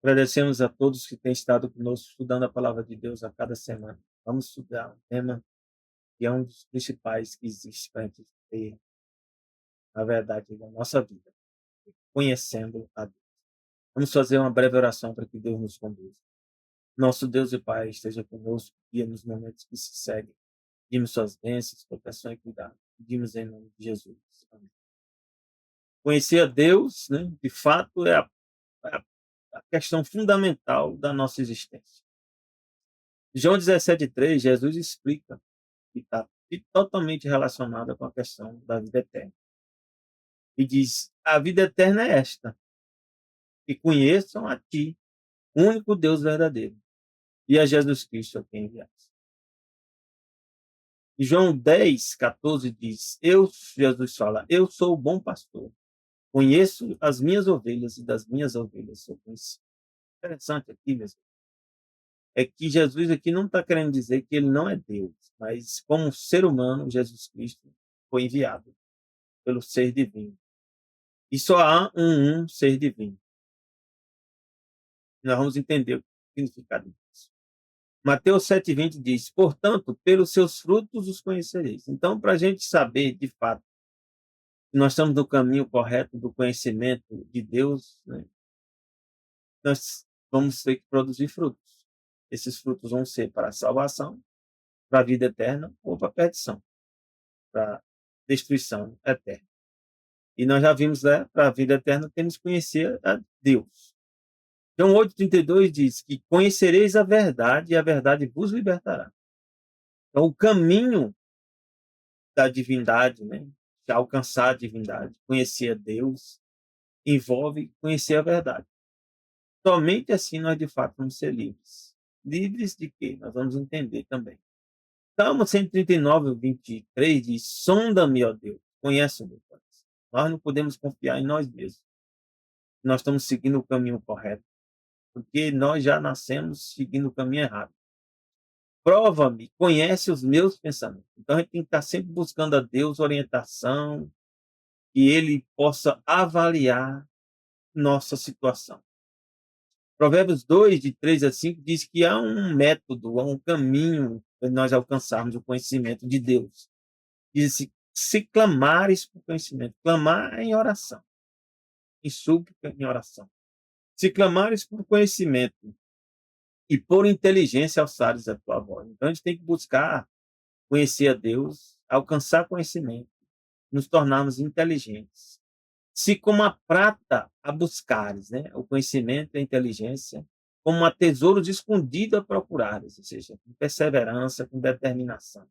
Agradecemos a todos que têm estado conosco estudando a palavra de Deus a cada semana. Vamos estudar um tema que é um dos principais que existe para a gente ter a verdade da nossa vida, conhecendo a Deus. Vamos fazer uma breve oração para que Deus nos conduza. Nosso Deus e Pai esteja conosco, guia nos momentos que se seguem. Pedimos suas bênçãos, proteção e cuidado. Pedimos em nome de Jesus. Amém. Conhecer a Deus, né, de fato, é a questão fundamental da nossa existência. João 17,3, Jesus explica que está totalmente relacionada com a questão da vida eterna. E diz: a vida eterna é esta, que conheçam a ti, o único Deus verdadeiro, e a Jesus Cristo a quem enviaste. E João 10,14 diz: Jesus fala, eu sou o bom pastor, conheço as minhas ovelhas e das minhas ovelhas sou conhecido. Interessante aqui, mesmo, é que Jesus aqui não está querendo dizer que ele não é Deus, mas como ser humano, Jesus Cristo foi enviado pelo ser divino. E só há um ser divino. Nós vamos entender o significado disso. Mateus 7,20 diz: portanto, pelos seus frutos os conhecereis. Então, para a gente saber, de fato, que nós estamos no caminho correto do conhecimento de Deus, né, nós vamos ter que produzir frutos. Esses frutos vão ser para a salvação, para a vida eterna ou para a perdição, para a destruição eterna. E nós já vimos, né, para a vida eterna temos que conhecer a Deus. João 8,32 diz que conhecereis a verdade e a verdade vos libertará. Então, o caminho da divindade, né, de alcançar a divindade, conhecer a Deus, envolve conhecer a verdade. Somente assim nós, de fato, vamos ser livres. Livres de quê? Nós vamos entender também. Salmo 139,23 diz: sonda-me, ó Deus, conhece o meu coração. Nós não podemos confiar em nós mesmos. Nós estamos seguindo o caminho correto, porque nós já nascemos seguindo o caminho errado. Prova-me, conhece os meus pensamentos. Então a gente tem que estar sempre buscando a Deus orientação, que Ele possa avaliar nossa situação. Provérbios 2, de 3 a 5, diz que há um método, há um caminho para nós alcançarmos o conhecimento de Deus. Diz assim: se clamares por conhecimento, clamar em oração, em súplica, em oração. Se clamares por conhecimento e por inteligência alçares a tua voz. Então a gente tem que buscar conhecer a Deus, alcançar conhecimento, nos tornarmos inteligentes. Se como a prata a buscares, né, o conhecimento e a inteligência, como a tesouros escondidos a procurares, ou seja, com perseverança, com determinação.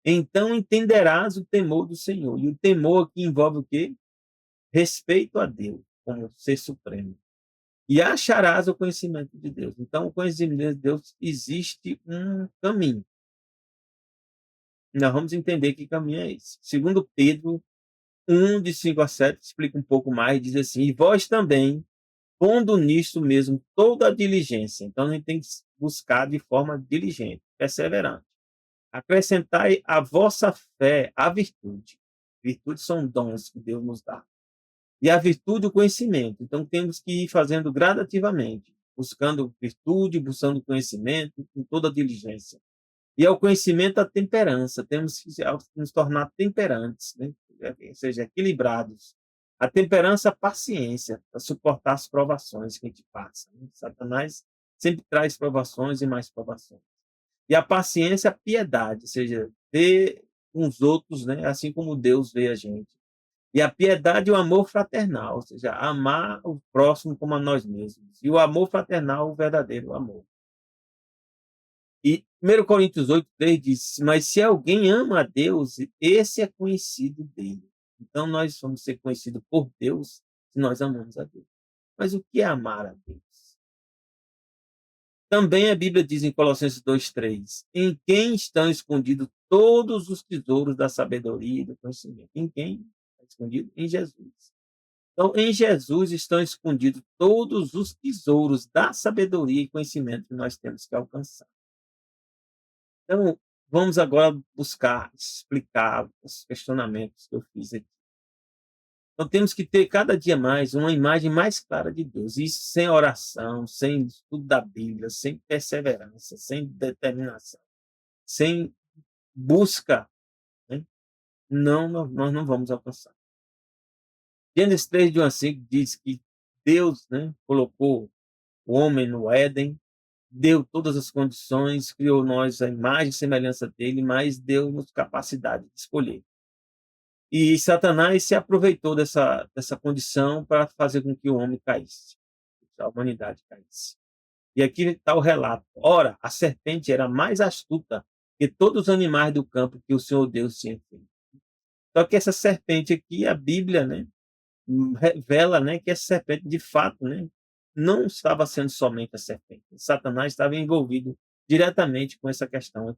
Então entenderás o temor do Senhor. E o temor aqui envolve o quê? Respeito a Deus como ser supremo. E acharás o conhecimento de Deus. Então, o conhecimento de Deus existe um caminho. Nós vamos entender que caminho é esse. Segundo Pedro 1, de 5 a 7, explica um pouco mais, diz assim: e vós também, pondo nisto mesmo toda a diligência. Então, a gente tem que buscar de forma diligente, perseverante. Acrescentai a vossa fé a virtude. Virtudes são dons que Deus nos dá. E a virtude, o conhecimento. Então, temos que ir fazendo gradativamente, buscando virtude, buscando conhecimento, com toda a diligência. E ao conhecimento, a temperança. Temos que nos tornar temperantes, né? Ou seja, equilibrados. A temperança, a paciência, para suportar as provações que a gente passa, né? Satanás sempre traz provações e mais provações. E a paciência, a piedade, ou seja, ver uns outros, né, assim como Deus vê a gente. E a piedade e o amor fraternal, ou seja, amar o próximo como a nós mesmos. E o amor fraternal, o verdadeiro amor. E 1 Coríntios 8,3 diz: mas se alguém ama a Deus, esse é conhecido dele. Então nós vamos ser conhecidos por Deus se nós amamos a Deus. Mas o que é amar a Deus? Também a Bíblia diz em Colossenses 2,3: em quem estão escondidos todos os tesouros da sabedoria e do conhecimento. Em quem está escondido? Em Jesus. Então, em Jesus estão escondidos todos os tesouros da sabedoria e conhecimento que nós temos que alcançar. Então, vamos agora buscar explicar os questionamentos que eu fiz aqui. Então temos que ter cada dia mais uma imagem mais clara de Deus. Isso sem oração, sem estudo da Bíblia, sem perseverança, sem determinação, sem busca, né? Não, nós não vamos alcançar. Gênesis 3, de 1 a 5, diz que Deus, né, colocou o homem no Éden, deu todas as condições, criou nós a imagem e semelhança dele, mas deu-nos capacidade de escolher. E Satanás se aproveitou dessa condição para fazer com que o homem caísse, a humanidade caísse. E aqui está o relato. Ora, a serpente era mais astuta que todos os animais do campo que o Senhor Deus tinha feito. Só que essa serpente aqui, a Bíblia, né, revela, né, que essa serpente, de fato, né, não estava sendo somente a serpente. Satanás estava envolvido diretamente com essa questão.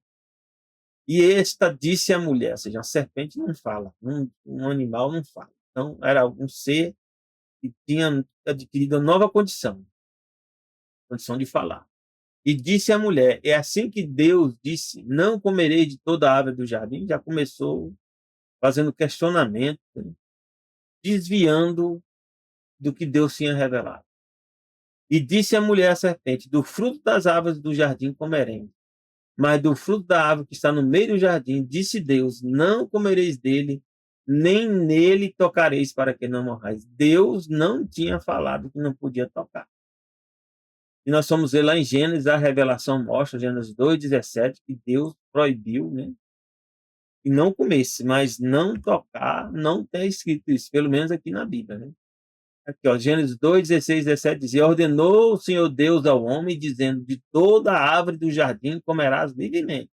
E esta disse à mulher, ou seja, a serpente não fala, um animal não fala. Então, era um ser que tinha adquirido uma nova condição de falar. E disse à mulher, é assim que Deus disse, não comerei de toda a árvore do jardim. Já começou fazendo questionamento, né, desviando do que Deus tinha revelado. E disse a mulher à serpente, do fruto das árvores do jardim comeremos, mas do fruto da árvore que está no meio do jardim, disse Deus, não comereis dele, nem nele tocareis para que não morrais. Deus não tinha falado que não podia tocar. E nós vamos ver lá em Gênesis, a revelação mostra, Gênesis 2:17, que Deus proibiu, né, que não comesse, mas não tocar, não tem escrito isso, pelo menos aqui na Bíblia, né? Aqui, ó, Gênesis 2:16, 17 dizia, ordenou o Senhor Deus ao homem, dizendo, de toda a árvore do jardim comerás livremente,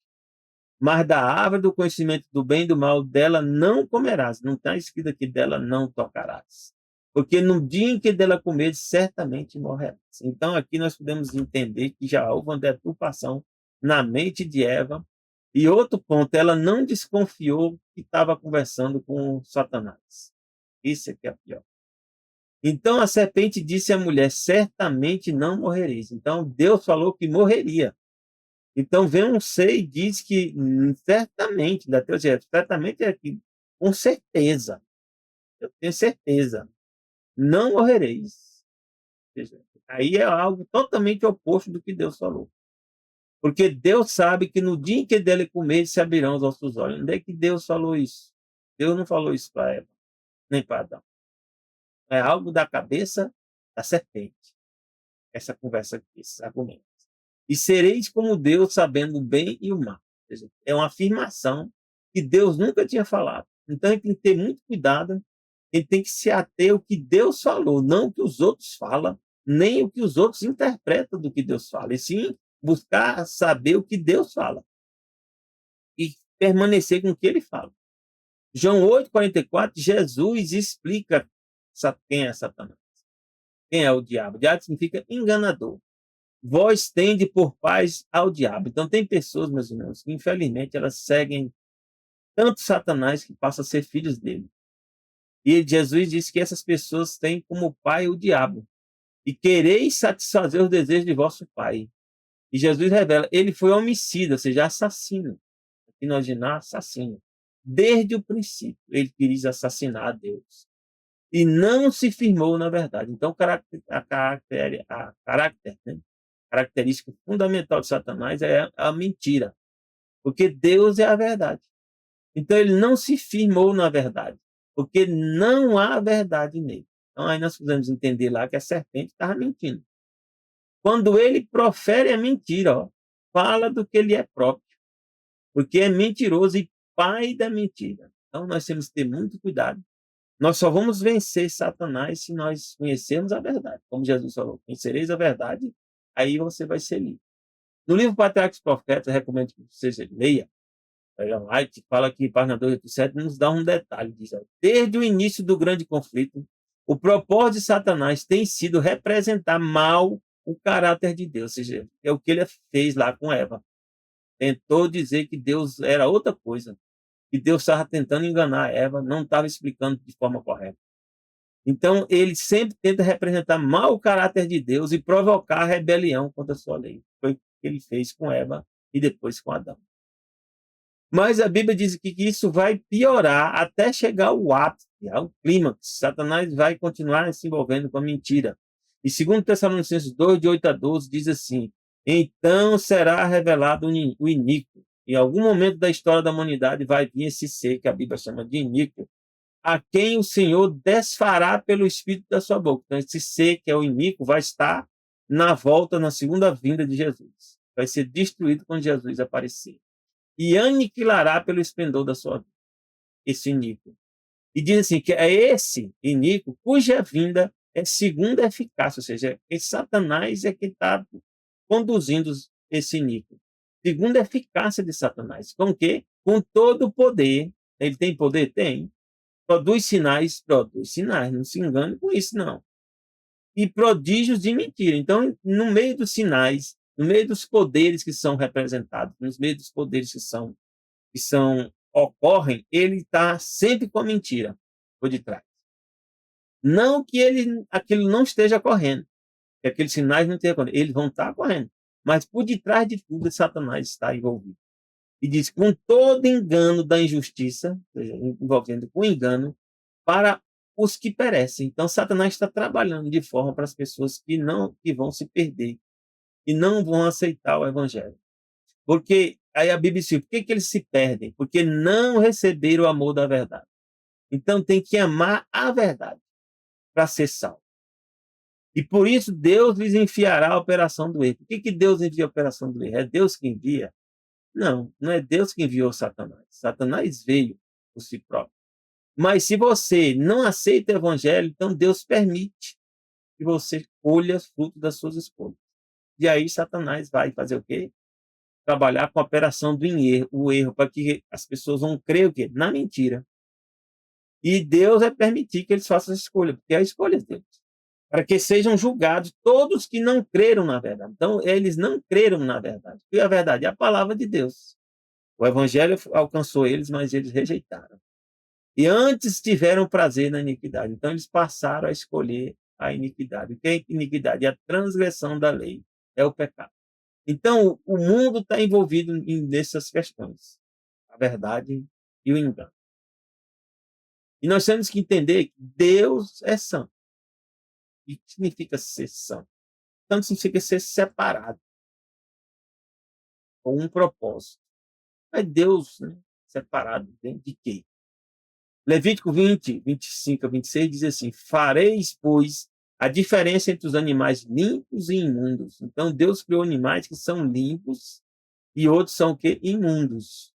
mas da árvore do conhecimento do bem e do mal, dela não comerás. Não está escrito aqui, dela não tocarás. Porque no dia em que dela comeres, certamente morrerás. Então aqui nós podemos entender que já houve uma deturpação na mente de Eva. E outro ponto, ela não desconfiou que estava conversando com Satanás. Isso é que é pior. Então a serpente disse à mulher, certamente não morrereis. Então Deus falou que morreria. Então vem um ser e diz que certamente, da teologia, certamente é que, com certeza, eu tenho certeza, não morrereis. Ou seja, aí é algo totalmente oposto do que Deus falou. Porque Deus sabe que no dia em que dele comer, se abrirão os vossos olhos. Onde é que Deus falou isso? Deus não falou isso para Eva, nem para Adão. É algo da cabeça da serpente, essa conversa aqui, esses argumentos. E sereis como Deus, sabendo o bem e o mal. Ou seja, é uma afirmação que Deus nunca tinha falado. Então, a gente tem que ter muito cuidado, a gente tem que se ater ao que Deus falou, não o que os outros falam, nem o que os outros interpretam do que Deus fala, e sim buscar saber o que Deus fala e permanecer com o que ele fala. João 8:44, Jesus explica quem é Satanás, quem é o diabo. O diabo significa enganador. Vós tende por paz ao diabo. Então, tem pessoas, meus irmãos, que infelizmente elas seguem tanto Satanás que passam a ser filhos dele. E Jesus disse que essas pessoas têm como pai o diabo. E quereis satisfazer os desejos de vosso pai. E Jesus revela, ele foi homicida, ou seja, assassino. Aqui no original, assassino. Desde o princípio, ele quis assassinar a Deus. E não se firmou na verdade. Então, né? Característica fundamental de Satanás é a mentira, porque Deus é a verdade. Então ele não se firmou na verdade, porque não há verdade nele. Então aí nós podemos entender lá que a serpente estava mentindo. Quando ele profere a mentira, ó, fala do que ele é próprio, porque é mentiroso e pai da mentira. Então nós temos que ter muito cuidado. Nós só vamos vencer Satanás se nós conhecermos a verdade. Como Jesus falou, conhecereis a verdade, aí você vai ser livre. No livro Patriarcas e Profetas, eu recomendo que você leia. Ellen White fala que página 287 nos dá um detalhe. Diz, desde o início do grande conflito, o propósito de Satanás tem sido representar mal o caráter de Deus. Ou seja, é o que ele fez lá com Eva. Tentou dizer que Deus era outra coisa. Que Deus estava tentando enganar Eva, não estava explicando de forma correta. Então, ele sempre tenta representar mal o caráter de Deus e provocar a rebelião contra a sua lei. Foi o que ele fez com Eva e depois com Adão. Mas a Bíblia diz que isso vai piorar até chegar ao ápice, ao clímax. Satanás vai continuar se envolvendo com a mentira. E segundo Tessalonicenses 2, de 8 a 12, diz assim: então será revelado o iníquo. Em algum momento da história da humanidade vai vir esse ser que a Bíblia chama de iníquo, a quem o Senhor desfará pelo Espírito da sua boca. Então, esse ser que é o iníquo vai estar na volta, na segunda vinda de Jesus. Vai ser destruído quando Jesus aparecer. E aniquilará pelo esplendor da sua vida, esse iníquo. E diz assim, que é esse iníquo cuja vinda é segunda eficácia, ou seja, é Satanás é que está conduzindo esse iníquo. Segunda eficácia de Satanás. Com o quê? Com todo o poder. Ele tem poder? Tem. Produz sinais? Produz sinais. Não se engane com isso, não. E prodígios de mentira. Então, no meio dos sinais, no meio dos poderes que são representados, no meio dos poderes que ocorrem, ele está sempre com a mentira por detrás. Não que aquilo não esteja correndo, que aqueles sinais não estejam correndo, eles vão estar correndo. Mas por detrás de tudo, Satanás está envolvido. E diz, com todo engano da injustiça, ou seja, envolvendo com engano, para os que perecem. Então, Satanás está trabalhando de forma para as pessoas que vão se perder e não vão aceitar o evangelho. Porque aí a Bíblia diz, por que eles se perdem? Porque não receberam o amor da verdade. Então tem que amar a verdade para ser salvo. E por isso Deus lhes enfiará a operação do erro. Por que Deus envia a operação do erro? É Deus que envia? Não, não é Deus que enviou Satanás. Satanás veio por si próprio. Mas se você não aceita o evangelho, então Deus permite que você colha os frutos das suas escolhas. E aí Satanás vai fazer o quê? Trabalhar com a operação do erro, o erro, para que as pessoas vão crer o quê? Na mentira. E Deus vai permitir que eles façam essa escolha, porque é a escolha deles. Para que sejam julgados todos que não creram na verdade. Então, eles não creram na verdade. E a verdade é a palavra de Deus. O evangelho alcançou eles, mas eles rejeitaram. E antes tiveram prazer na iniquidade. Então, eles passaram a escolher a iniquidade. O que é iniquidade? É a transgressão da lei. É o pecado. Então, o mundo está envolvido nessas questões. A verdade e o engano. E nós temos que entender que Deus é santo. E o que significa ser santo? Santo significa ser separado, com um propósito. Mas Deus, né, separado de quê? Levítico 20, 25 a 26 diz assim: fareis, pois, a diferença entre os animais limpos e imundos. Então, Deus criou animais que são limpos e outros são o quê? Imundos.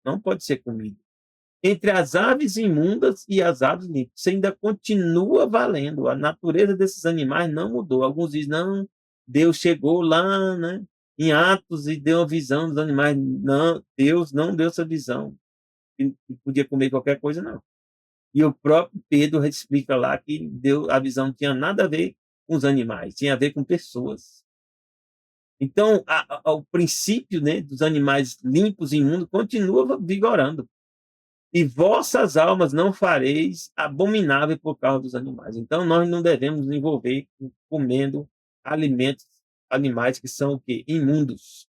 Não pode ser comido. Entre as aves imundas e as aves limpas. Isso ainda continua valendo. A natureza desses animais não mudou. Alguns dizem, não, Deus chegou lá, né, em Atos e deu uma visão dos animais. Não, Deus não deu essa visão. Que podia comer qualquer coisa, não. E o próprio Pedro explica lá que a visão não tinha nada a ver com os animais, tinha a ver com pessoas. Então, o princípio, né, dos animais limpos e imundos continua vigorando. E vossas almas não fareis abominável por causa dos animais. Então, nós não devemos nos envolver comendo alimentos, animais que são o quê? Imundos.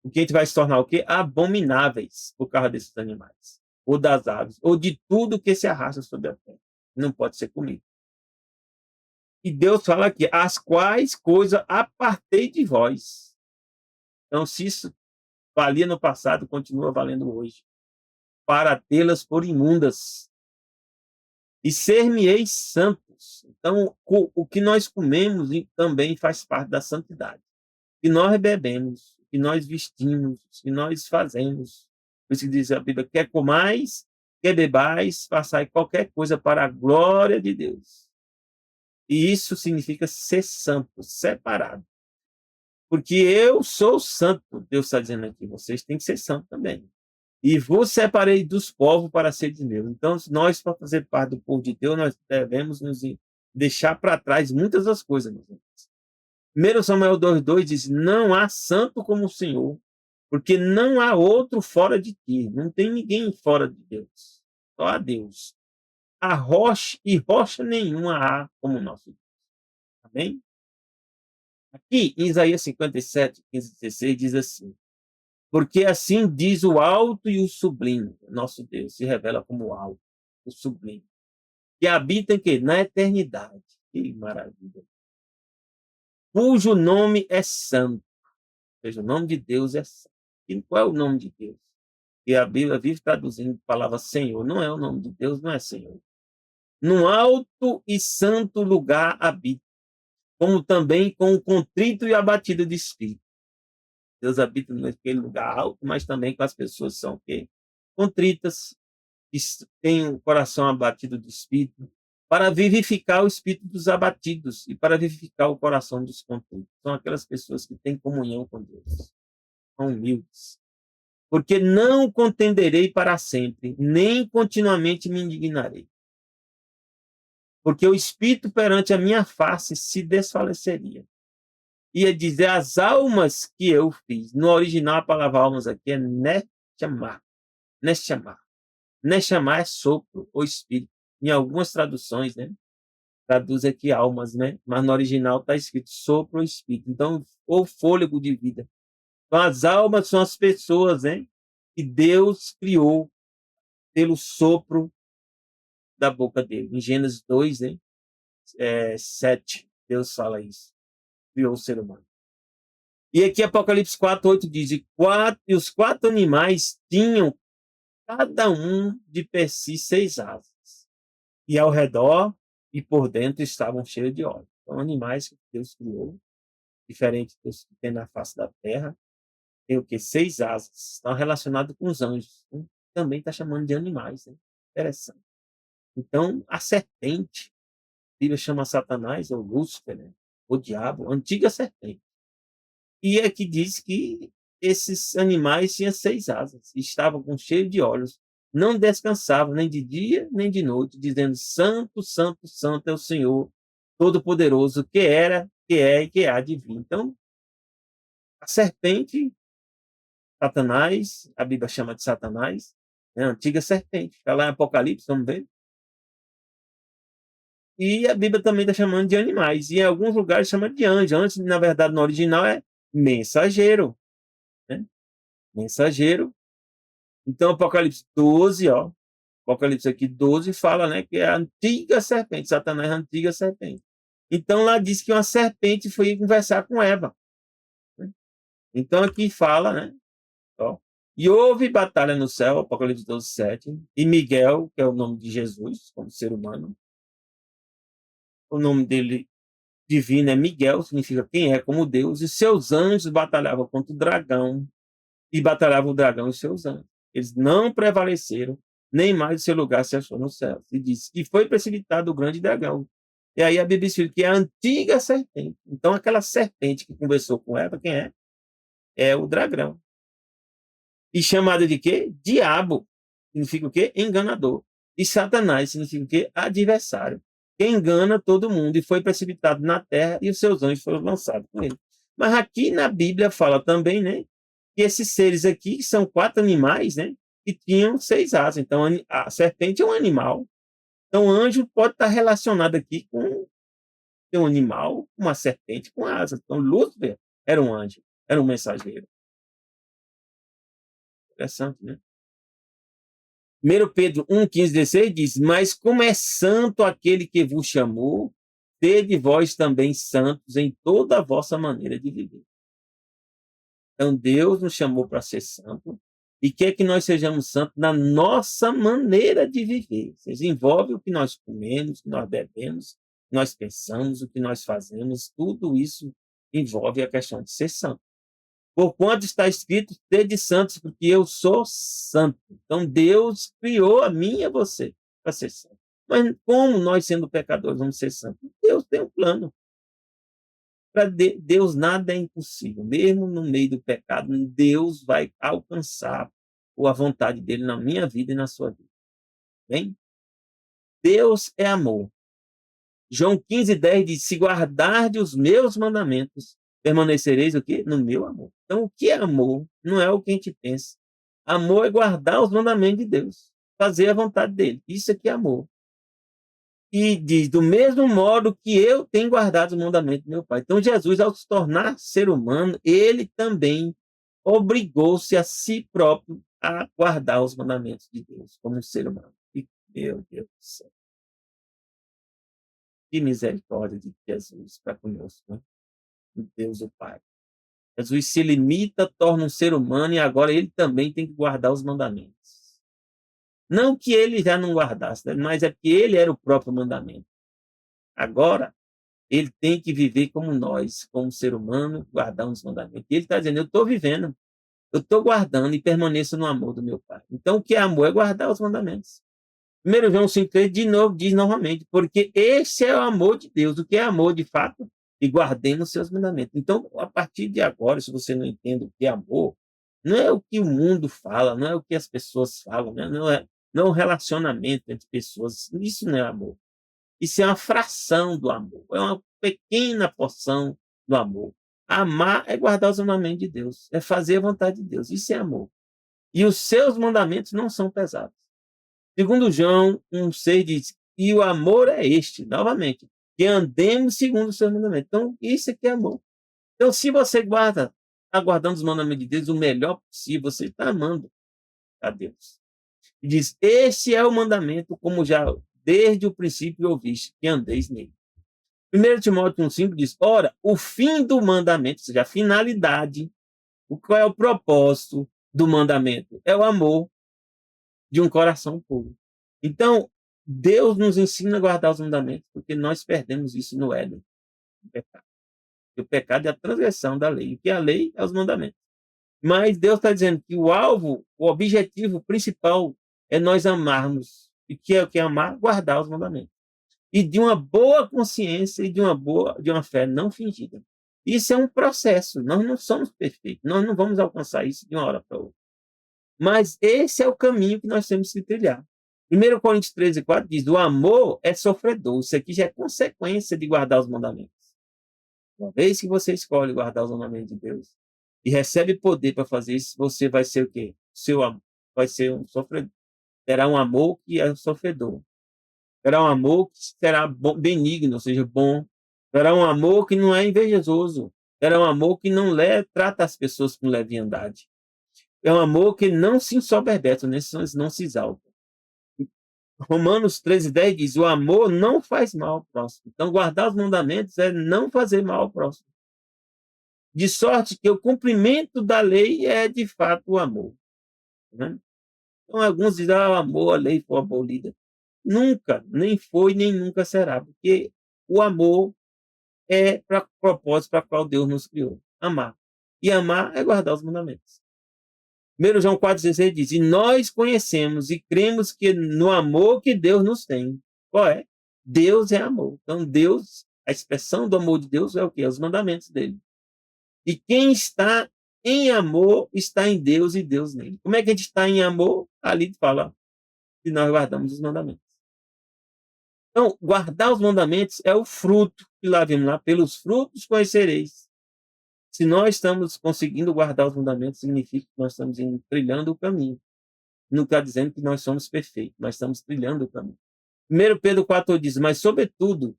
Porque a gente vai se tornar o quê? Abomináveis por causa desses animais. Ou das aves, ou de tudo que se arrasta sobre a terra. Não pode ser comido. E Deus fala aqui, as quais coisas apartei de vós. Então, se isso valia no passado, continua valendo hoje. Para tê-las por imundas. E ser-me-eis santos. Então, o que nós comemos também faz parte da santidade. O que nós bebemos, o que nós vestimos, o que nós fazemos. Por isso que diz a Bíblia, quer comais, quer bebais, façai qualquer coisa para a glória de Deus. E isso significa ser santo, separado. Porque eu sou santo, Deus está dizendo aqui, vocês têm que ser santos também. E vos separei dos povos para seres meus. Então, nós, para fazer parte do povo de Deus, nós devemos nos deixar para trás muitas das coisas. Meus irmãos. 1 Samuel 2,2 diz, não há santo como o Senhor, porque não há outro fora de ti. Não tem ninguém fora de Deus. Só há Deus. A rocha e rocha nenhuma há como o nosso Deus. Amém? Aqui, em Isaías 57, 15 e 16, diz assim, Porque assim diz o alto e o sublime. Nosso Deus se revela como o alto, o sublime. Que habita em quê? Na eternidade. Que maravilha. Cujo nome é santo. Ou seja, o nome de Deus é santo. E qual é o nome de Deus? E a Bíblia vive traduzindo a palavra Senhor. Não é o nome de Deus, não é Senhor. Num alto e santo lugar habita, como também com o contrito e abatido de espírito. Deus habita naquele lugar alto, mas também com as pessoas que são o quê? Contritas, que têm o coração abatido de espírito, para vivificar o espírito dos abatidos e para vivificar o coração dos contritos. São aquelas pessoas que têm comunhão com Deus, são humildes. Porque não contenderei para sempre, nem continuamente me indignarei. Porque o espírito perante a minha face se desfaleceria. Ia dizer as almas que eu fiz. No original, a palavra almas aqui é nechamar. Nechamar. Nechamar é sopro ou espírito. Em algumas traduções, né? Traduz aqui almas, né? Mas no original está escrito sopro ou espírito. Então, ou fôlego de vida. Então, as almas são as pessoas, né? Que Deus criou pelo sopro da boca dele. Em Gênesis 2, né? 7, Deus fala isso. Criou o ser humano. E aqui Apocalipse 4:8 diz, e os 4 animais tinham cada um de per si 6 asas. E ao redor e por dentro estavam cheios de óleo. São animais que Deus criou, diferente dos que tem na face da terra. Tem o quê? 6 asas. Estão relacionados com os anjos. Né? Também está chamando de animais. Né? Interessante. Então, a serpente, a Bíblia chama Satanás, ou Lúcifer, né? O diabo, a antiga serpente. E aqui diz que esses animais tinham 6 asas, estavam com cheio de olhos, não descansavam nem de dia nem de noite, dizendo: Santo, Santo, Santo é o Senhor Todo-Poderoso, que era, que é e que há de vir. Então, a serpente, Satanás, a Bíblia chama de Satanás, é a antiga serpente, está lá em Apocalipse, vamos ver. E a Bíblia também está chamando de animais, e em alguns lugares chama de anjo. Antes, na verdade, no original é mensageiro. Né? Mensageiro. Então, Apocalipse 12, ó. Apocalipse aqui 12 fala, né, que é a antiga serpente, Satanás é a antiga serpente. Então, lá diz que uma serpente foi conversar com Eva. Né? Então, aqui fala, né, ó, e houve batalha no céu, Apocalipse 12, 7, e Miguel, que é o nome de Jesus, como ser humano, o nome dele divino é Miguel, significa quem é como Deus, e seus anjos batalhavam contra o dragão, e batalhavam o dragão e seus anjos. Eles não prevaleceram, nem mais o seu lugar se achou no céu. E disse que foi precipitado o grande dragão. E aí a Bíblia diz que é a antiga serpente. Então, aquela serpente que conversou com Eva, quem é? É o dragão. E chamado de quê? Diabo. Significa o quê? Enganador. E Satanás significa o quê? Adversário. Que engana todo mundo e foi precipitado na terra e os seus anjos foram lançados com ele. Mas aqui na Bíblia fala também, né? Que esses seres aqui são 4 animais, né? Que tinham 6 asas. Então, a serpente é um animal. Então, o anjo pode estar relacionado aqui com um animal, uma serpente com asas. Então, Lúcifer era um anjo, era um mensageiro. Interessante, né? 1 Pedro 1:15-16 diz: Mas como é santo aquele que vos chamou, sede vós também santos em toda a vossa maneira de viver. Então, Deus nos chamou para ser santo e quer que nós sejamos santos na nossa maneira de viver. Isso envolve o que nós comemos, o que nós bebemos, o que nós pensamos, o que nós fazemos. Tudo isso envolve a questão de ser santo. Porquanto está escrito, sede santos, porque eu sou santo. Então, Deus criou a mim e a você para ser santo. Mas como nós, sendo pecadores, vamos ser santos? Deus tem um plano. Para Deus nada é impossível. Mesmo no meio do pecado, Deus vai alcançar a vontade dele na minha vida e na sua vida. Bem? Deus é amor. João 15:10 diz: se guardardes os meus mandamentos, permanecereis o quê? No meu amor. Então, o que é amor? Não é o que a gente pensa. Amor é guardar os mandamentos de Deus, fazer a vontade dele. Isso aqui é amor. E diz, do mesmo modo que eu tenho guardado os mandamentos do meu Pai. Então, Jesus, ao se tornar ser humano, ele também obrigou-se a si próprio a guardar os mandamentos de Deus como um ser humano. E, meu Deus do céu, que misericórdia de Jesus para conosco, né? Deus o Pai. Jesus se limita, torna um ser humano e agora ele também tem que guardar os mandamentos. Não que ele já não guardasse, né? Mas é porque ele era o próprio mandamento. Agora, ele tem que viver como nós, como ser humano, guardar os mandamentos. E ele está dizendo, eu estou vivendo, eu estou guardando e permaneço no amor do meu Pai. Então, o que é amor? É guardar os mandamentos. 1 João 5,3 de novo diz novamente, porque esse é o amor de Deus. O que é amor de fato? E guardemos os seus mandamentos. Então, a partir de agora, se você não entende o que é amor, não é o que o mundo fala, não é o que as pessoas falam, né? Não é um relacionamento entre pessoas. Isso não é amor. Isso é uma fração do amor, é uma pequena porção do amor. Amar é guardar os mandamentos de Deus, é fazer a vontade de Deus. Isso é amor. E os seus mandamentos não são pesados. Segundo João 1,6 diz, e o amor é este, novamente, que andemos segundo os seus mandamentos. Então, isso aqui é amor. Então, se você está guardando os mandamentos de Deus o melhor possível, você está amando a Deus. E diz, este é o mandamento, como já desde o princípio ouviste, que andeis nele. 1 Timóteo 1,5 diz, ora, o fim do mandamento, ou seja, a finalidade, qual é o propósito do mandamento? É o amor de um coração puro. Então, Deus nos ensina a guardar os mandamentos, porque nós perdemos isso no Éden, no pecado. O pecado é a transgressão da lei. O que é a lei é os mandamentos. Mas Deus está dizendo que o alvo, o objetivo principal é nós amarmos. E que é o que é amar? Guardar os mandamentos. E de uma boa consciência e de uma fé não fingida. Isso é um processo. Nós não somos perfeitos. Nós não vamos alcançar isso de uma hora para outra. Mas esse é o caminho que nós temos que trilhar. 1 Coríntios 13,4 diz, o amor é sofredor. Isso aqui já é consequência de guardar os mandamentos. Uma vez que você escolhe guardar os mandamentos de Deus e recebe poder para fazer isso, você vai ser o quê? Vai ser um sofredor. Terá um amor que é sofredor. Terá um amor que será benigno, ou seja, bom. Terá um amor que não é invejoso. Terá um amor que não trata as pessoas com leviandade. É um amor que não se ensoberbece, não se exalta. Romanos 13,10 diz, o amor não faz mal ao próximo. Então, guardar os mandamentos é não fazer mal ao próximo. De sorte que o cumprimento da lei é, de fato, o amor. Né? Então, alguns dizem, o amor, a lei foi abolida. Nunca, nem foi, nem nunca será, porque o amor é para o propósito para o qual Deus nos criou, amar. E amar é guardar os mandamentos. 1 João 4,16 diz, e nós conhecemos e cremos que no amor que Deus nos tem. Qual é? Deus é amor. Então, Deus, a expressão do amor de Deus é o quê? Os mandamentos dele. E quem está em amor está em Deus e Deus nele. Como é que a gente está em amor? Ali fala que nós guardamos os mandamentos. Então, guardar os mandamentos é o fruto, que lá vemos lá, pelos frutos conhecereis. Se nós estamos conseguindo guardar os mandamentos, significa que nós estamos trilhando o caminho. Não está dizendo que nós somos perfeitos, mas estamos trilhando o caminho. 1 Pedro 4 diz, mas sobretudo,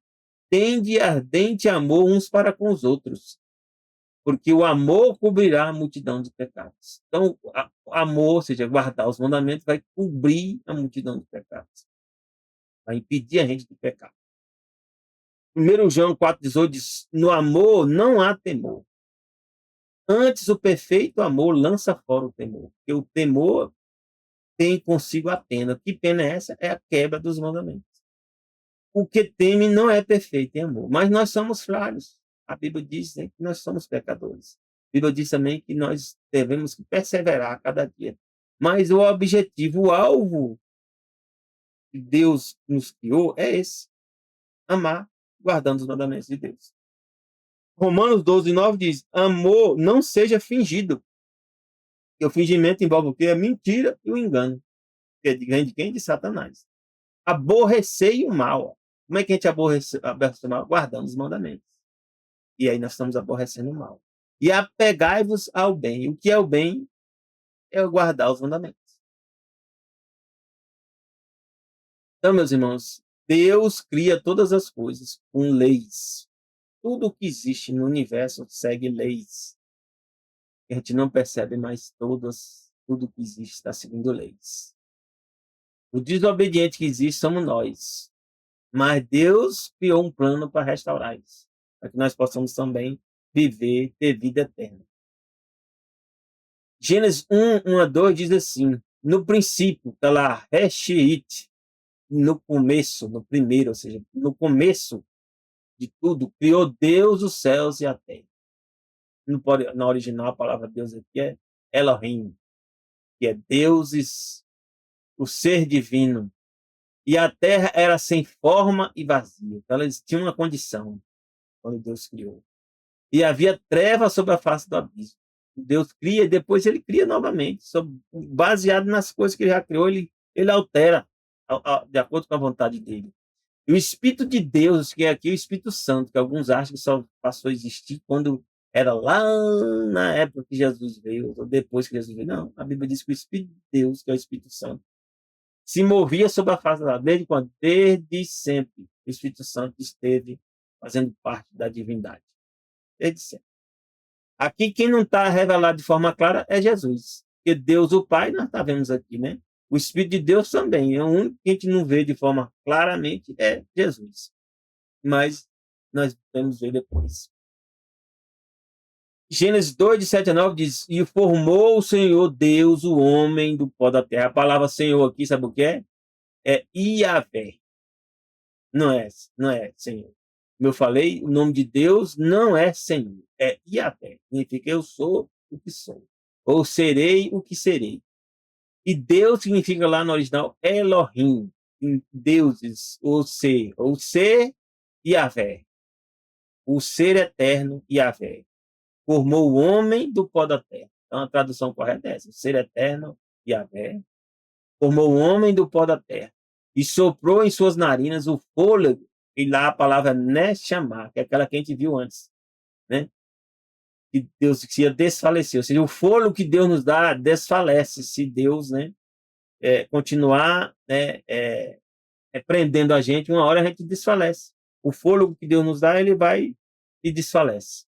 tende ardente amor uns para com os outros, porque o amor cobrirá a multidão de pecados. Então, o amor, ou seja, guardar os mandamentos, vai cobrir a multidão de pecados. Vai impedir a gente de pecar. 1 João 4,18 diz, no amor não há temor. Antes, o perfeito amor lança fora o temor. Porque o temor tem consigo a pena. Que pena é essa? É a quebra dos mandamentos. O que teme não é perfeito em amor. Mas nós somos falhos. A Bíblia diz, né, que nós somos pecadores. A Bíblia diz também que nós devemos perseverar a cada dia. Mas o objetivo, o alvo que Deus nos criou é esse. Amar, guardando os mandamentos de Deus. Romanos 12,9 diz, amor não seja fingido. E o fingimento envolve o quê? A mentira e o engano. Que vem de quem? De Satanás. Aborrecer o mal. Como é que a gente aborrece o mal? Guardando os mandamentos. E aí nós estamos aborrecendo o mal. E apegai-vos ao bem. O que é o bem? É guardar os mandamentos. Então, meus irmãos, Deus cria todas as coisas com leis. Tudo que existe no universo segue leis. A gente não percebe, mas tudo que existe está seguindo leis. O desobediente que existe somos nós. Mas Deus criou um plano para restaurar isso, para que nós possamos também viver, ter vida eterna. Gênesis 1:1-2 diz assim: no princípio, pela Reshit, no começo, no primeiro, ou seja, no começo de tudo, criou Deus os céus e a terra. Na original, a palavra Deus aqui é Elohim, que é deuses, o ser divino. E a terra era sem forma e vazia. Então, eles tinham uma condição quando Deus criou. E havia trevas sobre a face do abismo. Deus cria e depois ele cria novamente, baseado nas coisas que ele já criou, ele altera de acordo com a vontade dele. E o Espírito de Deus, que é aqui o Espírito Santo, que alguns acham que só passou a existir quando era lá na época que Jesus veio, ou depois que Jesus veio. Não, a Bíblia diz que o Espírito de Deus, que é o Espírito Santo, se movia sobre a face da terra. Desde quando? Desde sempre. O Espírito Santo esteve fazendo parte da divindade. Desde sempre. Aqui, quem não está revelado de forma clara é Jesus. Porque Deus, o Pai, nós está vendo aqui, né? O Espírito de Deus também. O único que a gente não vê de forma claramente é Jesus. Mas nós vamos ver depois. Gênesis 2:7-9 diz: e formou o Senhor Deus o homem do pó da terra. A palavra Senhor aqui, sabe o que é? É Iavé. Não é Senhor. Como eu falei, o nome de Deus não é Senhor, é Iavé. Significa eu sou o que sou, ou serei o que serei. E Deus significa lá no original Elohim, deuses, ou ser Iavé, o ser eterno Iavé. Formou o homem do pó da terra. Então a tradução correta é essa: o ser eterno Iavé formou o homem do pó da terra e soprou em suas narinas o fôlego. E lá a palavra Neshama, que é aquela que a gente viu antes, né? Que Deus se ia desfalecer. Ou seja, o fôlego que Deus nos dá desfalece se Deus, né, continuar, né, prendendo a gente. Uma hora a gente desfalece. O fôlego que Deus nos dá, ele vai e desfalece.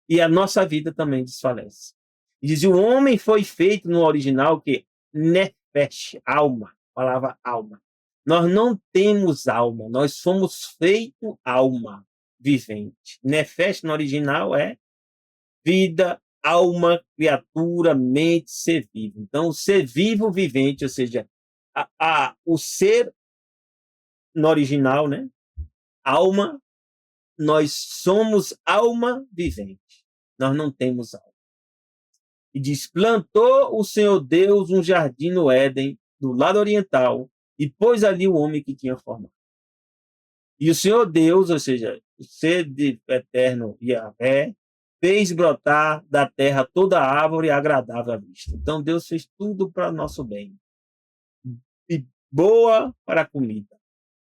E a nossa vida também desfalece. E diz: o homem foi feito no original que nefesh, alma, palavra alma. Nós não temos alma, nós somos feito alma vivente. Nefesh no original é vida, alma, criatura, mente, ser vivo. Então, o ser vivo, vivente, ou seja, o ser no original, né? Alma, nós somos alma vivente. Nós não temos alma. E diz: plantou o Senhor Deus um jardim no Éden, do lado oriental, e pôs ali o homem que tinha formado. E o Senhor Deus, ou seja, o ser eterno Yahvé, fez brotar da terra toda árvore agradável à vista. Então Deus fez tudo para nosso bem. E boa para a comida.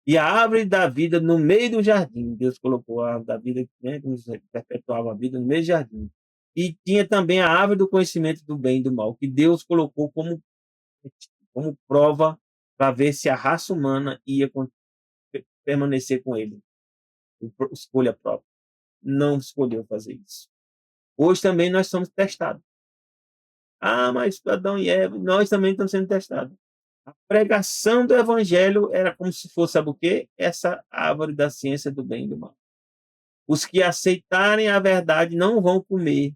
E a árvore da vida no meio do jardim. Deus colocou a árvore da vida, né, que nos perpetuava a vida, no meio do jardim. E tinha também a árvore do conhecimento do bem e do mal, que Deus colocou como prova para ver se a raça humana ia permanecer com ele. Escolha própria. Não escolheu fazer isso. Hoje também nós somos testados. Mas Adão e Eva, nós também estamos sendo testados. A pregação do evangelho era como se fosse, sabe o quê? Essa árvore da ciência do bem e do mal. Os que aceitarem a verdade não vão comer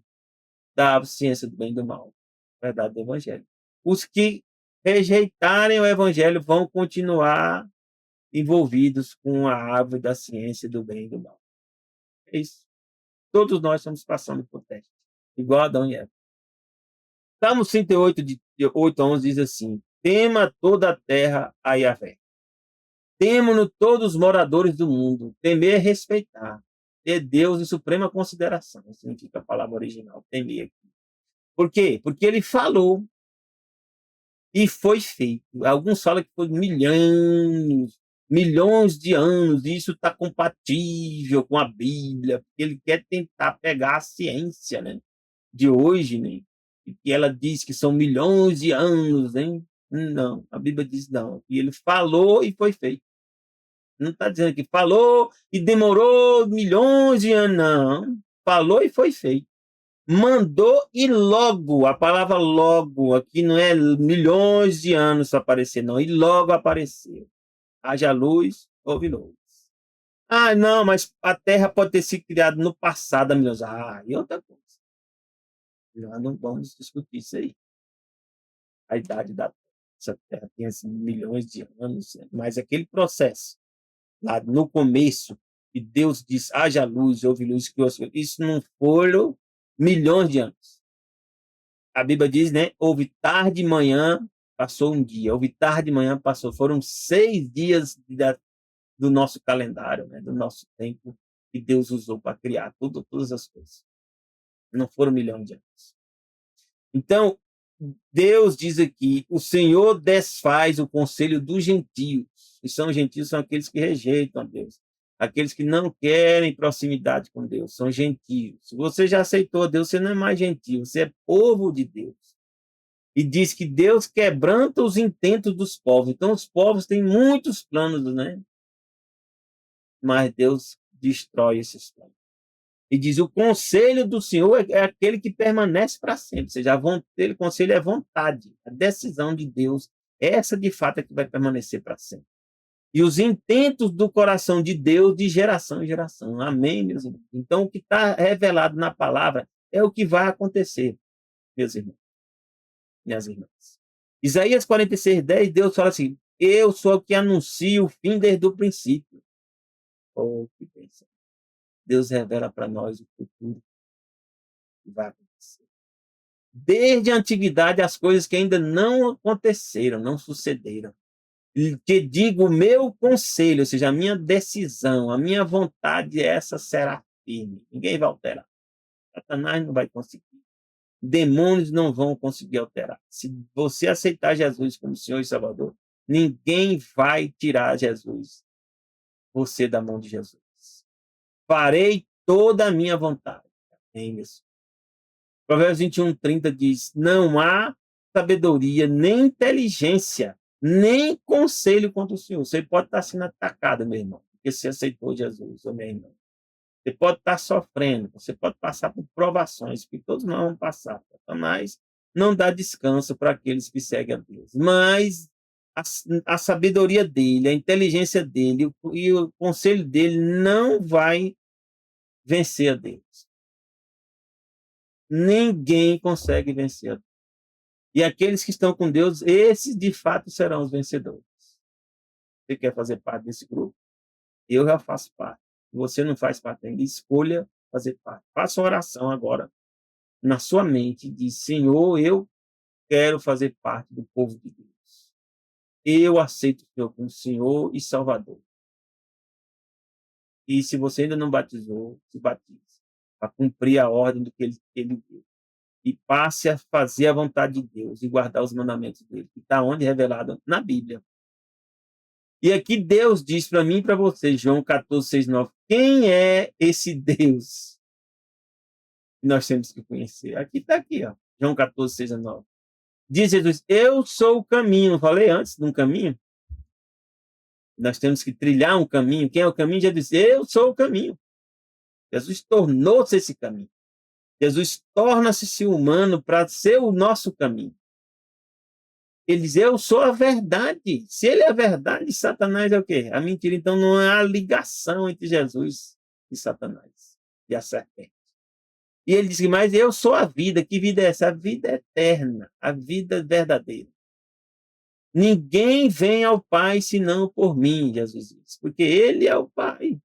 da ciência do bem e do mal. Verdade do evangelho. Os que rejeitarem o evangelho vão continuar envolvidos com a árvore da ciência do bem e do mal. É isso. Todos nós estamos passando por teste, igual Adão e Eva. Salmo 38, de 8-11, diz assim: tema toda a terra a Yahvé. Temo-no todos os moradores do mundo. Temer é respeitar. Ter Deus em suprema consideração. Significa a palavra original, temer aqui. Por quê? Porque ele falou e foi feito. Alguns falam que foi milhões de anos, e isso está compatível com a Bíblia, porque ele quer tentar pegar a ciência, né, de hoje, né, e ela diz que são milhões de anos, né? Não, a Bíblia diz não. E ele falou e foi feito. Não está dizendo que falou e demorou milhões de anos, não. Falou e foi feito. Mandou e logo, a palavra logo, aqui não é milhões de anos para aparecer, não, e logo apareceu. Haja luz, houve luz. Ah, não, mas a Terra pode ter sido criada no passado, há milhões. Ah, e outra coisa. Já não vamos discutir isso aí. A idade da Terra. Essa Terra tem assim, milhões de anos, mas aquele processo, lá no começo, que Deus diz, haja luz, houve luz, que isso não foram milhões de anos. A Bíblia diz, né? Houve tarde e manhã, passou um dia. Houve tarde e manhã, passou. Foram 6 dias do nosso calendário, né? Do nosso tempo, que Deus usou para criar todas as coisas. Não foram milhões de anos. Então, Deus diz aqui: o Senhor desfaz o conselho dos gentios. E são gentios, são aqueles que rejeitam a Deus. Aqueles que não querem proximidade com Deus, são gentios. Se você já aceitou Deus, você não é mais gentio, você é povo de Deus. E diz que Deus quebranta os intentos dos povos. Então, os povos têm muitos planos, né? Mas Deus destrói esses planos. E diz: o conselho do Senhor é aquele que permanece para sempre. Ou seja, o conselho é vontade, a decisão de Deus. Essa, de fato, é que vai permanecer para sempre. E os intentos do coração de Deus de geração em geração. Amém, meus irmãos? Então, o que está revelado na palavra é o que vai acontecer, meus irmãos, minhas irmãs. Isaías 46:10, Deus fala assim: eu sou o que anuncio o fim desde o princípio. Oh, que bênção. Deus revela para nós o futuro que vai acontecer. Desde a antiguidade, as coisas que ainda não aconteceram, não sucederam. E que digo o meu conselho, ou seja, a minha decisão, a minha vontade, essa será firme. Ninguém vai alterar. Satanás não vai conseguir. Demônios não vão conseguir alterar. Se você aceitar Jesus como Senhor e Salvador, ninguém vai tirar Jesus, você da mão de Jesus. Farei toda a minha vontade. Amém, meus. Provérbios 21:30 diz: não há sabedoria, nem inteligência, nem conselho contra o Senhor. Você pode estar sendo atacado, meu irmão, porque você aceitou Jesus, ou minha irmã. Você pode estar sofrendo, você pode passar por provações, que todos nós vamos passar. Mas não dá descanso para aqueles que seguem a Deus. Mas a sabedoria dele, a inteligência dele e o conselho dele não vai vencer a Deus. Ninguém consegue vencer a Deus. E aqueles que estão com Deus, esses de fato serão os vencedores. Você quer fazer parte desse grupo? Eu já faço parte. Se você não faz parte ainda, escolha fazer parte. Faça uma oração agora na sua mente, diz: Senhor, eu quero fazer parte do povo de Deus. Eu aceito o Senhor como Senhor e Salvador. E se você ainda não batizou, se batize, para cumprir a ordem do que ele deu. E passe a fazer a vontade de Deus e guardar os mandamentos dele, que está onde? Revelado na Bíblia. E aqui Deus diz para mim e para você, João 14:6-9, quem é esse Deus que nós temos que conhecer? Aqui está aqui, ó, João 14:6-9. Diz Jesus: eu sou o caminho. Não falei antes de um caminho? Nós temos que trilhar um caminho. Quem é o caminho? Jesus disse: eu sou o caminho. Jesus tornou-se esse caminho. Jesus torna-se humano para ser o nosso caminho. Ele diz: eu sou a verdade. Se ele é a verdade, Satanás é o quê? A mentira. Então não há ligação entre Jesus e Satanás e a serpente. E ele diz: mas eu sou a vida. Que vida é essa? A vida eterna, a vida verdadeira. Ninguém vem ao Pai senão por mim, Jesus diz, porque ele é o Pai.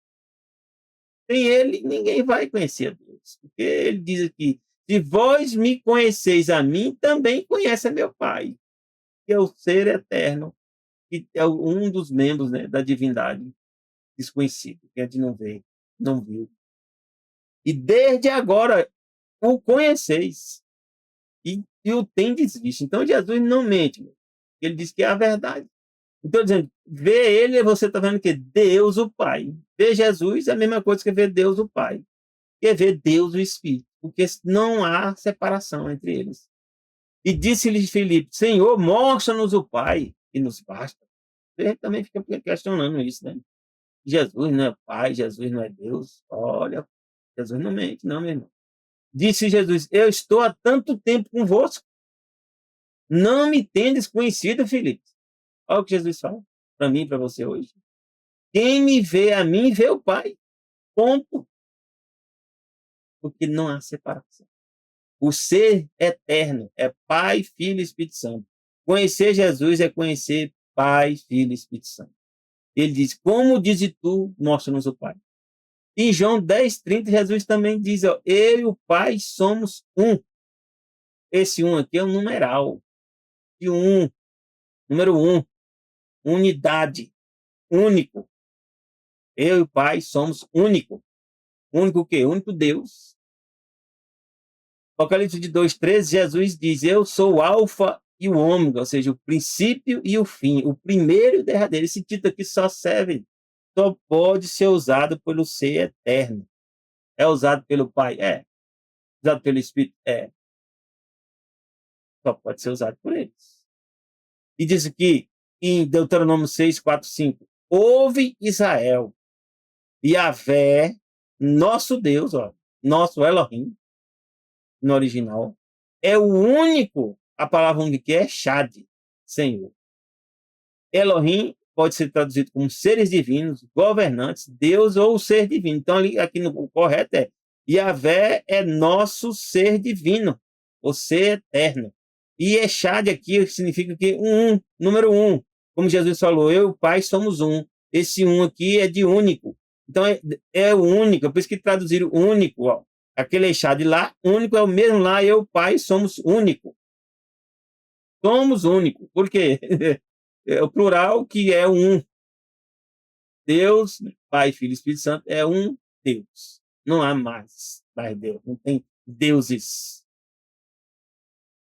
Sem ele, ninguém vai conhecer a Deus. Porque ele diz aqui: se vós me conheceis a mim, também conhece a meu Pai, que é o ser eterno, que é um dos membros, né, da divindade desconhecido, que a gente não vê, não viu. E desde agora o conheceis e o tendes visto. Então Jesus não mente. Ele diz que é a verdade. Então, dizendo, ver ele, você está vendo que Deus o Pai. Ver Jesus é a mesma coisa que ver Deus o Pai. Que é ver Deus o Espírito. Porque não há separação entre eles. E disse-lhe Filipe: Senhor, mostra-nos o Pai, e nos basta. Você também fica questionando isso, né? Jesus não é Pai, Jesus não é Deus. Olha, Jesus não mente, não, meu irmão. Disse Jesus: Eu estou há tanto tempo convosco, não me tendes conhecido, Filipe. Olha o que Jesus fala para mim e para você hoje. Quem me vê a mim, vê o Pai. Ponto. Porque não há separação. O ser eterno é Pai, Filho e Espírito Santo. Conhecer Jesus é conhecer Pai, Filho e Espírito Santo. Ele diz: Como dizes tu, mostra-nos o Pai. Em João 10:30, Jesus também diz: ó, eu e o Pai somos um. Esse um aqui é um numeral. E um, número um, unidade, único. Eu e o Pai somos único. Único o quê? Único Deus. Apocalipse de 2:13, Jesus diz: Eu sou o alfa e o ômega, ou seja, o princípio e o fim, o primeiro e o derradeiro. Esse título aqui só pode ser usado pelo ser eterno. É usado pelo Pai? É. Usado pelo Espírito? É. Só pode ser usado por eles. E diz aqui, em Deuteronômio 6:4-5, ouve Israel, Yahvé, nosso Deus, ó, nosso Elohim, no original, é o único, a palavra única que é Shad, Senhor. Elohim pode ser traduzido como seres divinos, governantes, Deus ou ser divino. Então, aqui o correto é Yahvé é nosso ser divino, o ser eterno. E Echad aqui significa que número um. Como Jesus falou, eu e o Pai somos um. Esse um aqui é de único. Então, é o único, por isso que traduziram único. Ó. Aquele Echad lá, único é o mesmo lá, eu e o Pai somos único. Somos único. Por quê? É o plural que é um. Deus, Pai, Filho e Espírito Santo é um Deus. Não há mais Deus. Não tem deuses.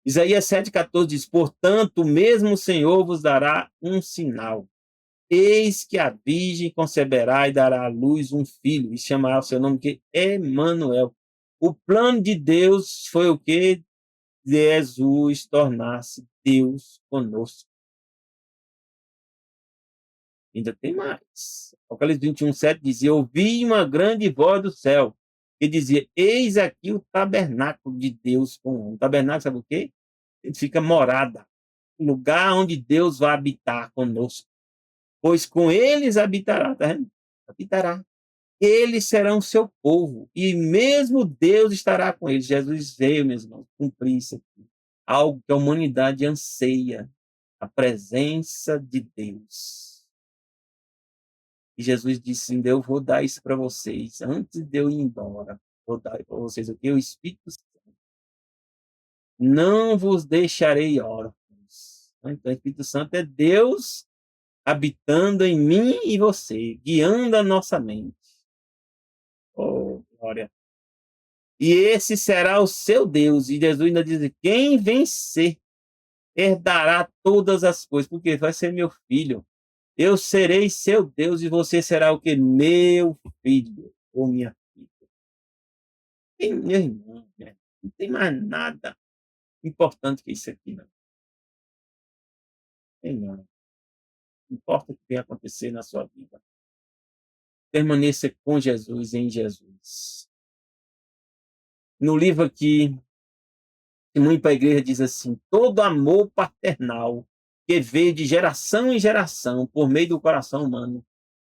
Isaías 7,14 diz: Portanto, o mesmo Senhor vos dará um sinal. Eis que a virgem conceberá e dará à luz um filho, e chamará o seu nome que Emanuel. O plano de Deus foi o que? Jesus tornasse Deus conosco. Ainda tem mais. Apocalipse 21:7 dizia: ouvi uma grande voz do céu, que dizia: eis aqui o tabernáculo de Deus com o homem. O tabernáculo, sabe o quê? Ele fica morada, o lugar onde Deus vai habitar conosco. Pois com eles habitará, tá vendo? Habitará. Eles serão seu povo, e mesmo Deus estará com eles. Jesus veio, meus irmãos, cumprir isso aqui. Algo que a humanidade anseia, a presença de Deus. E Jesus disse: eu vou dar isso para vocês. Antes de eu ir embora, vou dar para vocês o que? O Espírito Santo. Não vos deixarei órfãos. Então, o Espírito Santo é Deus habitando em mim e você, guiando a nossa mente. Oh, glória. E esse será o seu Deus. E Jesus ainda diz: quem vencer herdará todas as coisas, porque vai ser meu filho. Eu serei seu Deus e você será o que? Meu filho ou minha filha. Meu irmão, né? Não tem mais nada importante que isso aqui, não. Tem não. Não importa o que venha acontecer na sua vida. Permaneça com Jesus, em Jesus. No livro aqui, Testemunho para a Igreja diz assim: todo amor paternal que veio de geração em geração por meio do coração humano,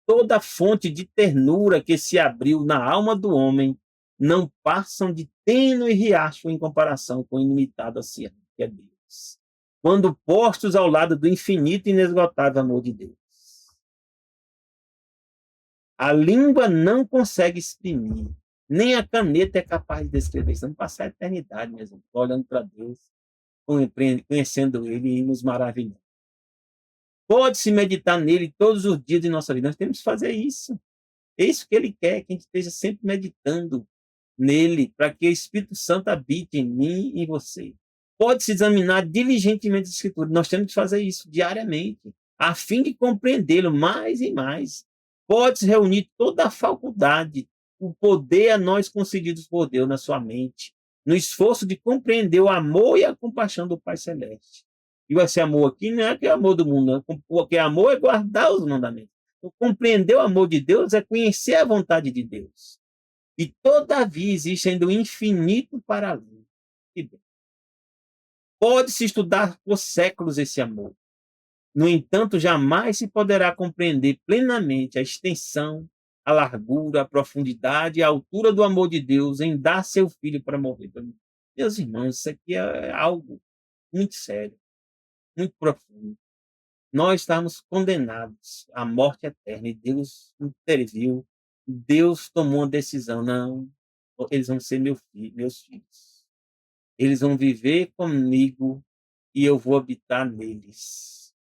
toda fonte de ternura que se abriu na alma do homem, não passam de tênue riacho em comparação com o ilimitado oceano, que é Deus, quando postos ao lado do infinito e inesgotável amor de Deus. A língua não consegue exprimir, nem a caneta é capaz de descrever. Estamos passar a eternidade mesmo, olhando para Deus, conhecendo Ele e nos maravilhando. Pode-se meditar nele todos os dias de nossa vida. Nós temos que fazer isso. É isso que Ele quer, que a gente esteja sempre meditando nele, para que o Espírito Santo habite em mim e em você. Pode-se examinar diligentemente as Escrituras. Nós temos que fazer isso diariamente, a fim de compreendê-lo mais e mais. Pode-se reunir toda a faculdade, o poder a nós concedidos por Deus na sua mente, no esforço de compreender o amor e a compaixão do Pai Celeste. E esse amor aqui não é que é o amor do mundo, não. O que é amor é guardar os mandamentos. Então, compreender o amor de Deus é conhecer a vontade de Deus. E todavia existe ainda o infinito para além. Que bem. Pode-se estudar por séculos esse amor. No entanto, jamais se poderá compreender plenamente a extensão, a largura, a profundidade e a altura do amor de Deus em dar seu filho para morrer por mim. Meus irmãos, isso aqui é algo muito sério, muito profundo. Nós estamos condenados à morte eterna e Deus interviu. Deus tomou uma decisão. Não, eles vão ser meus filhos. Eles vão viver comigo e eu vou habitar neles.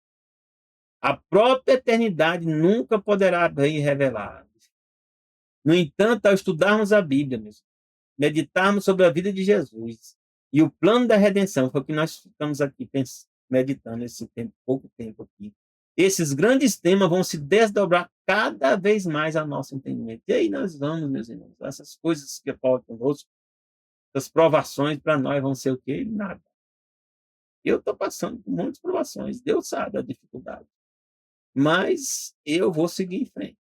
A própria eternidade nunca poderá bem revelar. No entanto, ao estudarmos a Bíblia, meditarmos sobre a vida de Jesus e o plano da redenção, foi o que nós ficamos aqui meditando esse tempo, pouco tempo aqui. Esses grandes temas vão se desdobrar cada vez mais ao nosso entendimento. E aí nós vamos, meus irmãos, essas coisas que ocorrem conosco, essas provações para nós vão ser o quê? Nada. Eu estou passando por muitas provações, Deus sabe a dificuldade. Mas eu vou seguir em frente.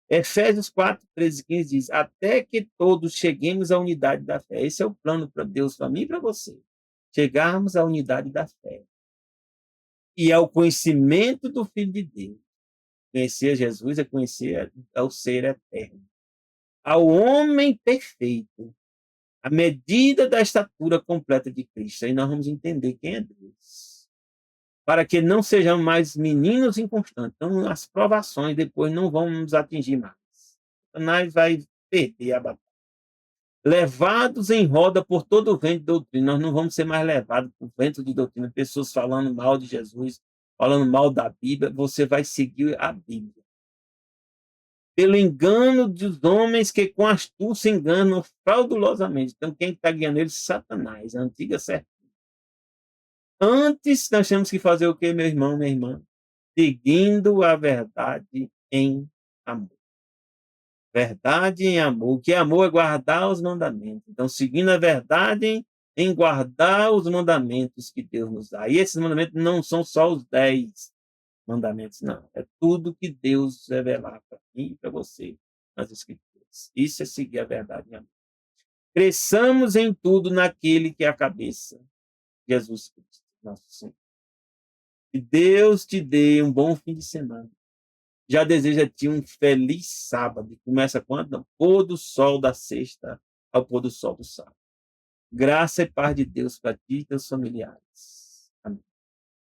Efésios 4, 13 e 15 diz: até que todos cheguemos à unidade da fé. Esse é o plano para Deus, para mim e para você. Chegarmos à unidade da fé. E ao conhecimento do Filho de Deus. Conhecer Jesus é conhecer ao ser eterno. Ao homem perfeito. A medida da estatura completa de Cristo. Aí nós vamos entender quem é Deus. Para que não sejamos mais meninos inconstantes. Então, as provações depois não vão nos atingir mais. Satanás vai perder a batalha. Levados em roda por todo o vento de doutrina. Nós não vamos ser mais levados por vento de doutrina. Pessoas falando mal de Jesus, falando mal da Bíblia. Você vai seguir a Bíblia. Pelo engano dos homens que com astúcia enganam fraudulosamente. Então, quem está guiando eles? Satanás, a antiga serpente. Antes, nós temos que fazer o quê, meu irmão, minha irmã? Seguindo a verdade em amor. Verdade em amor. O que é amor é guardar os mandamentos. Então, seguindo a verdade em guardar os mandamentos que Deus nos dá. E esses mandamentos não são só os 10 mandamentos, não. É tudo que Deus revelar para mim e para você nas Escrituras. Isso é seguir a verdade em amor. Cresçamos em tudo naquele que é a cabeça, Jesus Cristo, nosso Senhor. Que Deus te dê um bom fim de semana. Já desejo a ti um feliz sábado. Começa quando? No pôr do sol da sexta ao pôr do sol do sábado. Graça e paz de Deus para ti e teus familiares.